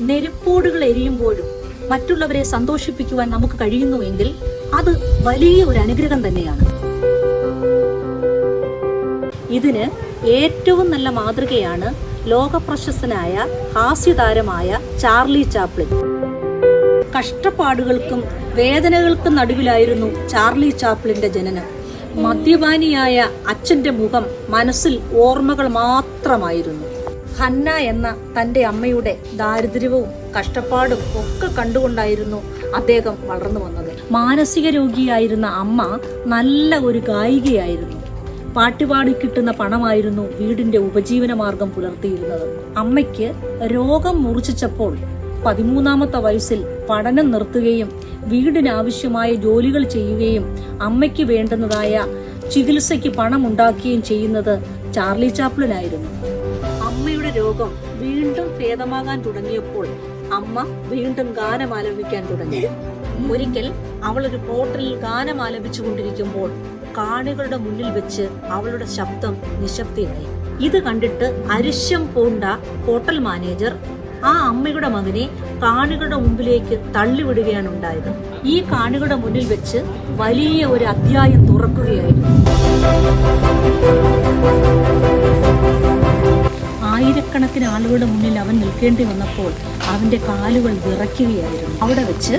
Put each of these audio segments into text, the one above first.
നെരുപ്പോടുകൾ എരിയുമ്പോഴും മറ്റുള്ളവരെ സന്തോഷിപ്പിക്കുവാൻ നമുക്ക് കഴിയുന്നുവെങ്കിൽ അത് വലിയ ഒരു അനുഗ്രഹം തന്നെയാണ്. ഇതിന് ഏറ്റവും നല്ല മാതൃകയാണ് ലോകപ്രശസ്തനായ ഹാസ്യതാരമായ ചാർലി ചാപ്ലിൻ. കഷ്ടപ്പാടുകൾക്കും വേദനകൾക്കും നടുവിലായിരുന്നു ചാർലി ചാപ്ലിന്റെ ജനനം. മദ്യപാനിയായ അച്ഛന്റെ മുഖം മനസ്സിൽ ഓർമ്മകൾ മാത്രമായിരുന്നു. ഹന്ന എന്ന തന്റെ അമ്മയുടെ ദാരിദ്ര്യവും കഷ്ടപ്പാടും ഒക്കെ കണ്ടുകൊണ്ടായിരുന്നു അദ്ദേഹം വളർന്നു വന്നത്. മാനസിക രോഗിയായിരുന്ന അമ്മ നല്ല ഒരു ഗായികയായിരുന്നു. പാട്ടുപാടി കിട്ടുന്ന പണമായിരുന്നു വീടിന്റെ ഉപജീവന മാർഗം പുലർത്തിയിരുന്നത്. അമ്മയ്ക്ക് രോഗം മൂർച്ഛിച്ചപ്പോൾ 13ാമത്തെ വയസ്സിൽ പഠനം നിർത്തുകയും വീടിനാവശ്യമായ ജോലികൾ ചെയ്യുകയും അമ്മയ്ക്ക് വേണ്ടുന്നതായ ചികിത്സയ്ക്ക് പണം ഉണ്ടാക്കുകയും ചെയ്യുന്നത് ചാർലി ചാപ്ലിനായിരുന്നു. അമ്മയുടെ രോഗം വീണ്ടും ഭേദമാകാൻ തുടങ്ങിയപ്പോൾ അമ്മ വീണ്ടും ഗാനം ആലപിക്കാൻ തുടങ്ങി. ഒരിക്കൽ അവൾ ഒരു ഹോട്ടലിൽ ഗാനം ആലപിച്ചു കൊണ്ടിരിക്കുമ്പോൾ കാണികളുടെ മുന്നിൽ വെച്ച് അവളുടെ ശബ്ദം നിശബ്ദയായി. ഇത് കണ്ടിട്ട് അരിശം പൂണ്ട ഹോട്ടൽ മാനേജർ ആ അമ്മയുടെ മകനെ കാണികളുടെ മുമ്പിലേക്ക് തള്ളിവിടുകയാണ് ഉണ്ടായത്. ഈ കാണികളുടെ മുന്നിൽ വെച്ച് വലിയ ഒരു അധ്യായം തുറക്കുകയായിരുന്നു. ആയിരക്കണക്കിന് ആളുകളുടെ മുന്നിൽ അവൻ നിൽക്കേണ്ടി വന്നപ്പോൾ അവന്റെ കാലുകൾ വിറയ്ക്കുകയായിരുന്നു. അവിടെ വെച്ച്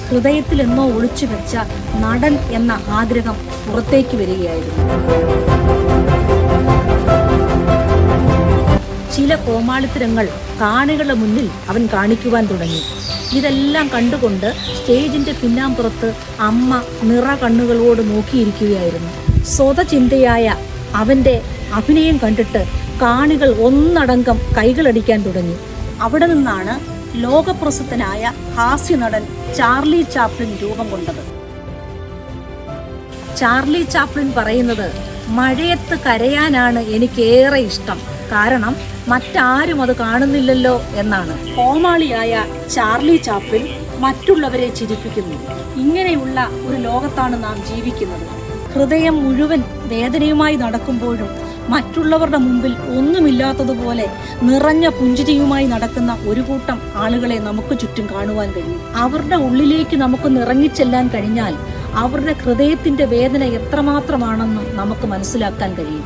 ഹൃദയത്തിൽ എന്നോ ഒളിച്ചു വെച്ച നടൻ എന്ന ആഗ്രഹം പുറത്തേക്ക് വരികയായിരുന്നു. ചില കോമാളിത്തരങ്ങൾ കാണികളുടെ മുന്നിൽ അവൻ കാണിക്കുവാൻ തുടങ്ങി. ഇതെല്ലാം കണ്ടുകൊണ്ട് സ്റ്റേജിന്റെ പിന്നാമ്പുറത്ത് അമ്മ നിറ കണ്ണുകളോട് നോക്കിയിരിക്കുകയായിരുന്നു. സ്വതചിന്തയായ അവന്റെ അഭിനയം കണ്ടിട്ട് കാണികൾ ഒന്നടങ്കം കൈകളടിക്കാൻ തുടങ്ങി. അവിടെ നിന്നാണ് ലോകപ്രസിദ്ധനായ ഹാസ്യനടൻ ചാർലി ചാപ്ലിൻ രൂപം കൊണ്ടത്. ചാർലി ചാപ്ലിൻ പറയുന്നത്, മഴയത്ത് കരയാനാണ് എനിക്കേറെ ഇഷ്ടം, കാരണം മറ്റാരും അത് കാണുന്നില്ലല്ലോ എന്നാണ്. കോമാളിയായ ചാർലി ചാപ്ലിൻ മറ്റുള്ളവരെ ചിരിപ്പിക്കുന്നു. ഇങ്ങനെയുള്ള ഒരു ലോകത്താണ് നാം ജീവിക്കുന്നത്. ഹൃദയം മുഴുവൻ വേദനയുമായി നടക്കുമ്പോഴും മറ്റുള്ളവരുടെ മുമ്പിൽ ഒന്നുമില്ലാത്തതുപോലെ നിറഞ്ഞ പുഞ്ചിരിയുമായി നടക്കുന്ന ഒരു കൂട്ടം ആളുകളെ നമുക്ക് ചുറ്റും കാണുവാൻ കഴിയും. അവരുടെ ഉള്ളിലേക്ക് നമുക്ക് നിറങ്ങിച്ചെല്ലാൻ കഴിഞ്ഞാൽ അവരുടെ ഹൃദയത്തിന്റെ വേദന എത്രമാത്രമാണെന്ന് നമുക്ക് മനസ്സിലാക്കാൻ കഴിയും.